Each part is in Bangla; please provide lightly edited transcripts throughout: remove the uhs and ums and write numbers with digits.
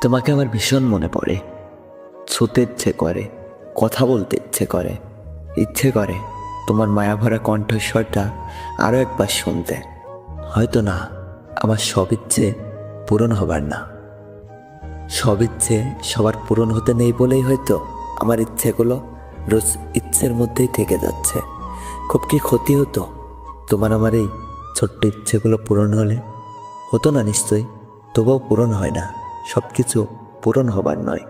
তোমাকে আমার ভীষণ মনে পড়ে। ছুতে ইচ্ছে করে, কথা বলতে ইচ্ছে করে তোমার মায়াভরা কণ্ঠস্বরটা আরও একবার শুনতে। হয়তো না, আমার সব ইচ্ছে পূরণ হবার না। সব ইচ্ছে সবার পূরণ হতে নেই বলেই হয়তো আমার ইচ্ছেগুলো রোজ ইচ্ছের মধ্যেই থেকে যাচ্ছে। খুব কি ক্ষতি হতো তোমার আমার এই ছোট্ট ইচ্ছেগুলো পূরণ হলে? হতো না নিশ্চয়ই, তবুও পূরণ হয় না। সব কিছু পূরণ হবার নয়।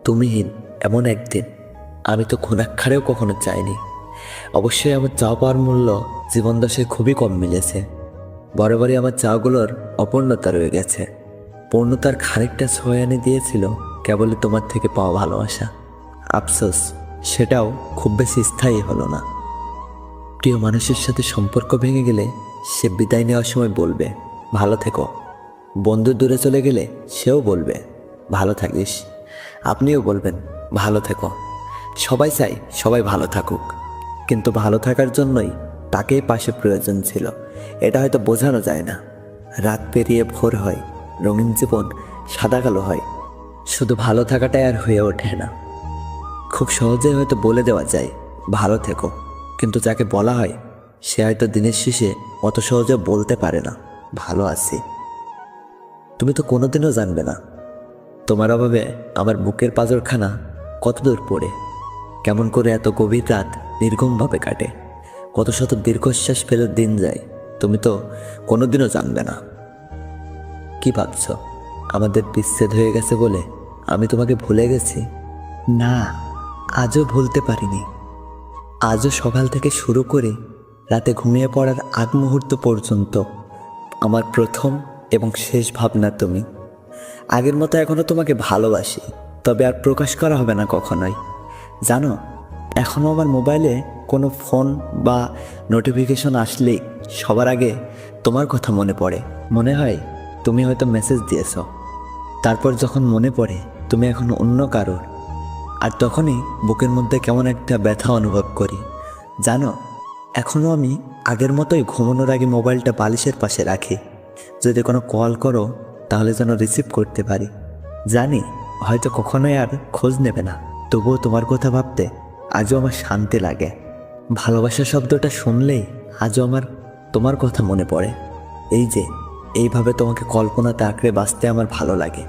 তুমিহীন এমন একদিন আমি তো ঘুণাক্ষরেও কখনো চাইনি। অবশ্যই আমার চাওয়া পাওয়ার মূল্য জীবন দশে খুবই কম মিলেছে। বরাবরই আমার চাওয়াগুলোর অপূর্ণতা রয়ে গেছে। পূর্ণতার খানিকটা ছোঁয়া এনে দিয়েছিল কেবলই তোমার থেকে পাওয়া ভালোবাসা। আফসোস, সেটাও খুব বেশি স্থায়ী হলো না। প্রিয় মানুষের সাথে সম্পর্ক ভেঙে গেলে সে বিদায় নেওয়ার সময় বলবে ভালো থেকো। বন্ধু দূরে চলে গেলে সেও বলবে ভালো থাকিস। আপনিও বলবেন ভালো থেকো। সবাই চাই সবাই ভালো থাকুক, কিন্তু ভালো থাকার জন্যই তাকেই পাশে প্রয়োজন ছিল, এটা হয়তো বোঝানো যায় না। রাত পেরিয়ে ভোর হয়, রঙিন জীবন সাদা কালো হয়, শুধু ভালো থাকাটাই আর হয়ে ওঠে না। খুব সহজেই হয়তো বলে দেওয়া যায় ভালো থেকো, কিন্তু যাকে বলা হয় সে হয়তো দিনের শেষে অত সহজে বলতে পারে না ভালো আছি। তুমি তো কোনোদিনও জানবে না তোমার অভাবে আমার বুকের পাঁজরখানা কত দূর পড়ে, কেমন করে এত গভীর রাত নির্ঘুমভাবে কাটে, কত শত দীর্ঘশ্বাস ফেলে দিন যায়। তুমি তো কোনোদিনও জানবে না। কি ভাবছ আমাদের বিচ্ছেদ হয়ে গেছে বলে আমি তোমাকে ভুলে গেছি? না, আজও ভুলতে পারিনি। আজও সকাল থেকে শুরু করে রাতে ঘুমিয়ে পড়ার আগ মুহূর্ত পর্যন্ত আমার প্রথম এবং শেষ ভাবনা তুমি। আগের মতো এখনও তোমাকে ভালোবাসি, তবে আর প্রকাশ করা হবে না কখনোই। জানো, এখনও আমার মোবাইলে কোনো ফোন বা নোটিফিকেশন আসলেই সবার আগে তোমার কথা মনে পড়ে। মনে হয় তুমি হয়তো মেসেজ দিয়েছ, তারপর যখন মনে পড়ে তুমি এখন অন্য কারোর, আর তখনই বুকের মধ্যে কেমন একটা ব্যথা অনুভব করি। জানো, এখনও আমি আগের মতোই ঘুমানোর আগে মোবাইলটা বালিশের পাশে রাখি। যদি কোনো কল করো তাহলে যেন রিসিভ করতে পারি। জানি হয়তো কখনোই আর খোঁজ নেবে না, তবুও তোমার কথা ভাবতে আজও আমার শান্তি লাগে। ভালোবাসা শব্দটা শুনলেই আজও আমার তোমার কথা মনে পড়ে। এই যে এইভাবে তোমাকে কল্পনাতে আঁকড়ে বাঁচতে আমার ভালো লাগে।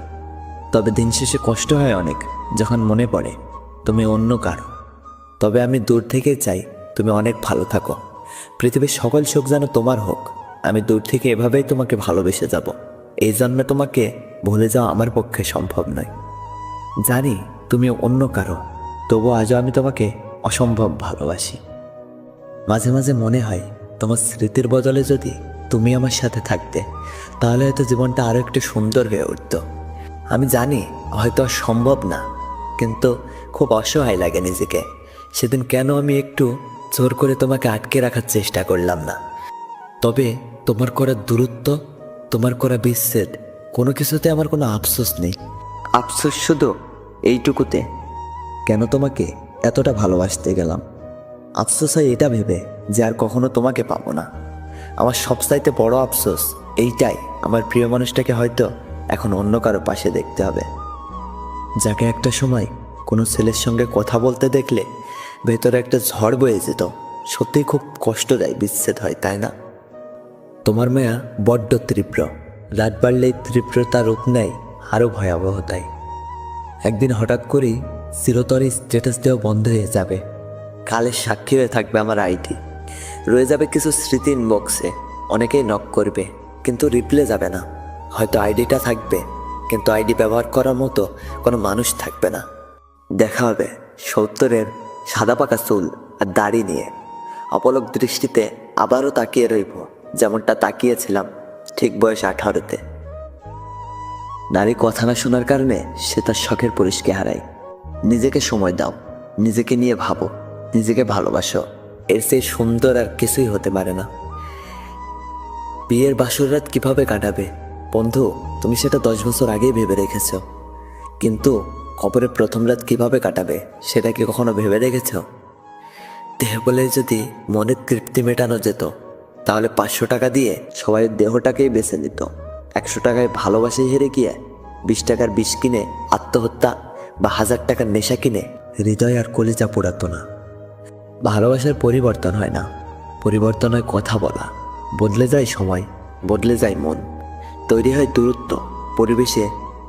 তবে দিন শেষে কষ্ট হয় অনেক যখন মনে পড়ে তুমি অন্য কারো। তবে আমি দূর থেকে চাই তুমি অনেক ভালো থাকো। পৃথিবীর সকল সুখ যেন তোমার হোক। আমি দূর থেকে এভাবেই তোমাকে ভালোবেসে যাব। এই জন্মে তোমাকে ভুলে যাওয়া আমার পক্ষে সম্ভব নয়। জানি তুমি অন্য কারো, তবু আজও আমি তোমাকে অসম্ভব ভালোবাসি। মাঝে মাঝে মনে হয় তোমার স্মৃতির বদলে যদি তুমি আমার সাথে থাকতে, তাহলে হয়তো জীবনটা আরও একটু সুন্দর হয়ে উঠত। আমি জানি হয়তো সম্ভব না, কিন্তু খুব অসহায় লাগে নিজেকে। সেদিন কেন আমি একটু জোর করে তোমাকে আটকে রাখার চেষ্টা করলাম না? তবে তোমার করা দূরত্ব, তোমার করা বিচ্ছেদ, কোনো কিছুতে আমার কোনো আফসোস নেই। আফসোস শুধু এইটুকুতে, কেন তোমাকে এতটা ভালোবাসতে গেলাম। আফসোস হয় এটা ভেবে যে আর কখনো তোমাকে পাবো না। আমার সবচাইতে বড় আফসোস এইটাই, আমার প্রিয় মানুষটাকে হয়তো এখন অন্য কারো পাশে দেখতে হবে, যাকে একটা সময় কোনো ছেলের সঙ্গে কথা বলতে দেখলে ভেতরে একটা ঝড় বয়ে যেত। সত্যিই খুব কষ্ট দেয় বিচ্ছেদ হয়, তাই না? তোমার মায়া বড্ড তীব্র, রাত বাড়লেই তীব্রতা রূপ নেয় আরও ভয়াবহতায়। একদিন হঠাৎ করেই চিরতরে স্ট্যাটাস দেওয়া বন্ধ হয়ে যাবে। কালের সাক্ষী হয়ে থাকবে আমার আইডি, রয়ে যাবে কিছু স্মৃতি ইনবক্সে। অনেকেই নক করবে কিন্তু রিপ্লে যাবে না। হয়তো আইডিটা থাকবে কিন্তু আইডি ব্যবহার করার মতো কোনো মানুষ থাকবে না। দেখা হবে 70-এর সাদা পাকা চুল আর দাড়ি নিয়ে। অপলক দৃষ্টিতে আবারও তাকিয়ে রইব, যেমনটা তাকিয়েছিলাম ঠিক বয়স 18-তে। নারী কথা না শোনার কারণে সে তার শখের পুরুষকে হারায়। নিজেকে সময় দাও, নিজেকে নিয়ে ভাবো, নিজেকে ভালোবাসো। এর চেয়ে সুন্দর আর কিছুই হতে পারে না। বিয়ের বাসর রাত কিভাবে কাটাবে বন্ধু, তুমি সেটা 10 বছর আগেই ভেবে রেখেছ, কিন্তু কবরের প্রথম রাত কিভাবে কাটাবে সেটা কি কখনো ভেবে রেখেছ? দেহ বলে যদি মনের তৃপ্তি মেটানো যেত, তাহলে 500 টাকা দিয়ে সবাই দেহটাকেই বেছে নিত। 100 টাকায় ভালোবাসে হেরে গিয়ে 20 টাকার বিষ কিনে আত্মহত্যা বা 1000 টাকার নেশা কিনে হৃদয় আর কলিজা পোড়াতো না। ভালোবাসার পরিবর্তন হয় না, পরিবর্তন হয় কথা বলা। বদলে যায় সময়, বদলে যায় মন, তৈরি হয় দূরত্ব। পরিবেশে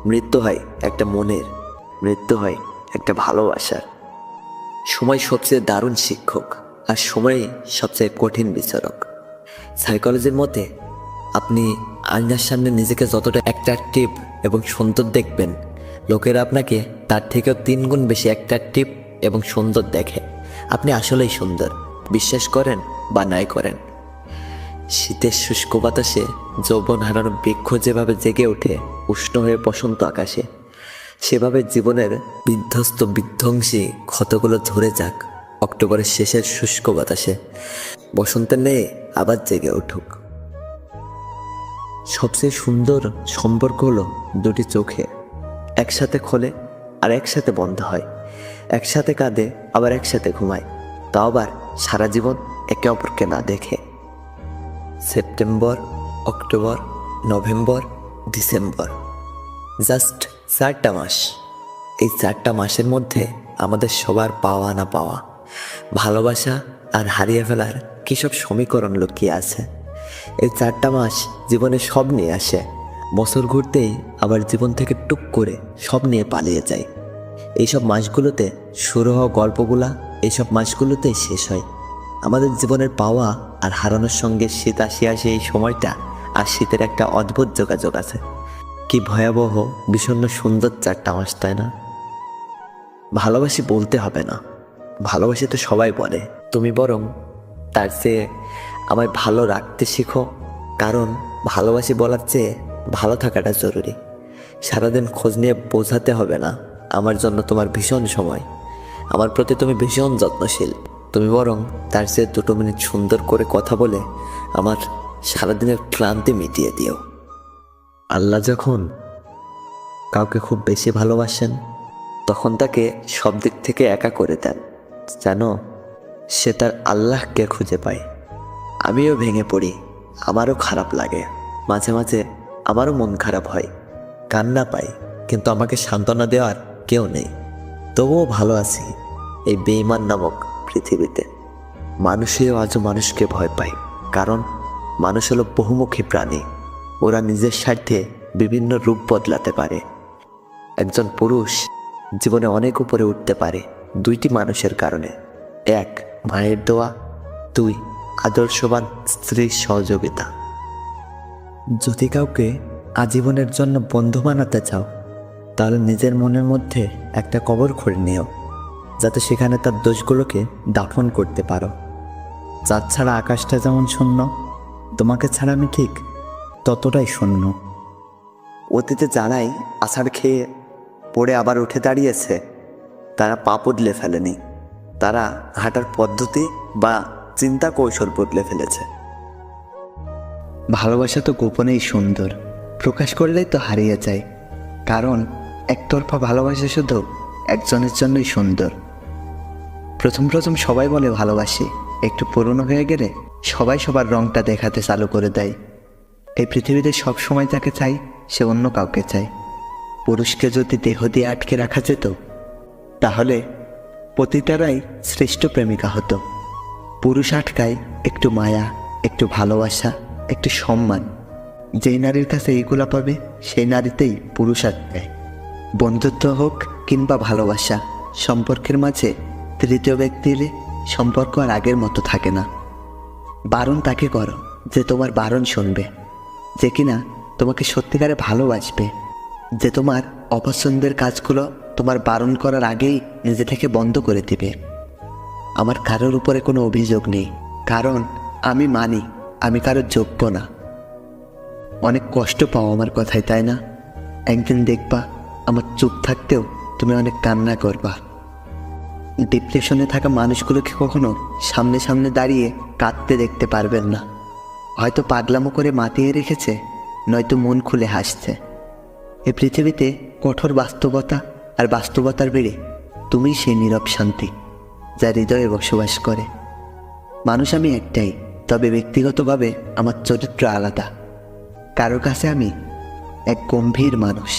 মৃত্যু হয় একটা মনের, মৃত্যু হয় একটা ভালোবাসার। সময় সবচেয়ে দারুণ শিক্ষক, আর সময়ই সবচেয়ে কঠিন বিচারক। সাইকোলজির মতে আপনি আয়নার সামনে নিজেকে যতটা অ্যাট্রাকটিভ এবং সুন্দর দেখবেন, লোকেরা আপনাকে তার থেকেও 3 গুণ বেশি অ্যাট্রাকটিভ এবং সুন্দর দেখে। আপনি আসলেই সুন্দর, বিশ্বাস করেন বা নাই করেন। শীতের শুষ্ক বাতাসে যৌবন হারানো বৃক্ষ যেভাবে জেগে ওঠে উষ্ণ হয়ে বসন্ত আকাশে, সেভাবে জীবনের বিধ্বস্ত বিধ্বংসী ক্ষতগুলো ঝরে যাক অক্টোবরের শেষের শুষ্ক বাতাসে, বসন্তের ন্যায় আবার জেগে উঠুক। সবচেয়ে সুন্দর সম্পর্ক হলো দুটি চোখে, একসাথে খোলে আর একসাথে বন্ধ হয়, একসাথে কাঁদে আবার একসাথে ঘুমায়, তাও আবার সারা জীবন একে অপরকে না দেখে। September, October, November, December, just 4টা মাস। এই 4টা মাসের মধ্যে আমাদের সবার পাওয়া না পাওয়া, ভালোবাসা আর হারিয়ে ফেলার কী সব সমীকরণ লুকিয়ে আছে। এই 4টা মাস জীবনে সব নিয়ে আসে, বছর ঘুরতেই আবার জীবন থেকে টুক করে সব নিয়ে পালিয়ে যায়। এইসব মাসগুলোতে শুরু হওয়া গল্পগুলা এইসব মাসগুলোতেই শেষ হয়। আমাদের জীবনের পাওয়া আর হারানোর সঙ্গে শীত আসিয়া আসে, এই সময়টা আর শীতের একটা অদ্ভুত যোগাযোগ আছে। কি ভয়াবহ বিষণ্ণ সুন্দর 4টা মাস, তাই না? ভালোবাসি বলতে হবে না, ভালোবাসি তো সবাই বলে। তুমি বরং তার চেয়ে আমায় ভালো রাখতে শিখো, কারণ ভালোবাসি বলার চেয়ে ভালো থাকাটা জরুরি। সারাদিন খোঁজ নিয়ে বোঝাতে হবে না আমার জন্য তোমার ভীষণ সময়, আমার প্রতি তুমি ভীষণ যত্নশীল। তুমি বরং তার চেয়ে 2 মিনিট সুন্দর করে কথা বলে আমার সারাদিনের ক্লান্তি মিটিয়ে দিও। আল্লাহ যখন কাউকে খুব বেশি ভালোবাসেন, তখন তাকে সব দিক থেকে একা করে দেন, জানো? সে তার আল্লাহকে খুঁজে পায়। আমিও ভেঙে পড়ি, আমারও খারাপ লাগে, মাঝে মাঝে আমারও মন খারাপ হয়, কান্না পাই, কিন্তু আমাকে সান্ত্বনা দেওয়ার কেউ নেই। তবুও ভালো আছি এই বেঈমান নামক পৃথিবীতে। মানুষেও আজও মানুষকে ভয় পায়, কারণ মানুষ হলো বহুমুখী প্রাণী। ওরা নিজের স্বার্থে বিভিন্ন রূপ বদলাতে পারে। একজন পুরুষ জীবনে অনেক উপরে উঠতে পারে 2টি মানুষের কারণে: 1 মায়ের দোয়া, 2 আদর্শবান স্ত্রীর সহযোগিতা। যদি কাউকে আজীবনের জন্য বন্ধু বানাতে চাও, তাহলে নিজের মনের মধ্যে একটা কবর খুঁড়ে নিও, যাতে সেখানে তার দোষগুলোকে দাফন করতে পারো। চাঁদ ছাড়া আকাশটা যেমন শূন্য, তোমাকে ছাড়া আমি ঠিক ততটাই শূন্য। অতীতে যারাই আছাড় খেয়ে পড়ে আবার উঠে দাঁড়িয়েছে, তারা পা বদলে ফেলেনি, তারা হাঁটার পদ্ধতি বা চিন্তা কৌশল বদলে ফেলেছে। ভালোবাসা তো গোপনেই সুন্দর, প্রকাশ করলেই তো হারিয়ে যায়। কারণ একতরফা ভালোবাসা শুধু একজনের জন্যই সুন্দর। প্রথম প্রথম সবাই বলে ভালোবাসি, একটু পুরনো হয়ে গেলে সবাই সবার রংটা দেখাতে চালু করে দেয়। এই পৃথিবীতে সব সময় যাকে চাই সে অন্য কাউকে চায়। পুরুষকে যদি দেহ দিয়ে আটকে রাখা যেত, তাহলে পতিতারাই শ্রেষ্ঠ প্রেমিকা হতো। পুরুষ আটকায় একটু মায়া, একটু ভালোবাসা, একটু সম্মান। যেই নারীর কাছে এইগুলা পাবে, সেই নারীতেই পুরুষ আটকায়। বন্ধুত্ব হোক কিংবা ভালোবাসা, সম্পর্কের মাঝে তৃতীয় ব্যক্তি এলে সম্পর্ক আর আগের মতো থাকে না। বারণ তাকে করো যে তোমার বারণ শুনবে, যে কিনা তোমাকে সত্যিকারে ভালোবাসবে, যে তোমার অপছন্দের কাজগুলো তোমার বারণ করার আগেই নিজে থেকে বন্ধ করে দিবে। আমার কারোর উপরে কোনো অভিযোগ নেই, কারণ আমি মানি আমি কারোর যোগ্য না। অনেক কষ্ট পাও আমার কথায়, তাই না? একদিন দেখবা আমার চুপ থাকতেও তুমি অনেক কান্না করবা। ডিপ্রেশনে থাকা মানুষগুলোকে কখনো সামনে সামনে দাঁড়িয়ে কাঁদতে দেখতে পারবেন না। হয়তো পাগলামো করে মাতিয়ে রেখেছে, নয়তো মন খুলে হাসছে। এ পৃথিবীতে কঠোর বাস্তবতা আর বাস্তবতার বেড়ে তুমিই সেই নীরব শান্তি, যা হৃদয়ে বসবাস করে। মানুষ আমি একটাই, তবে ব্যক্তিগতভাবে আমার চরিত্র আলাদা। কারোর কাছে আমি এক গম্ভীর মানুষ।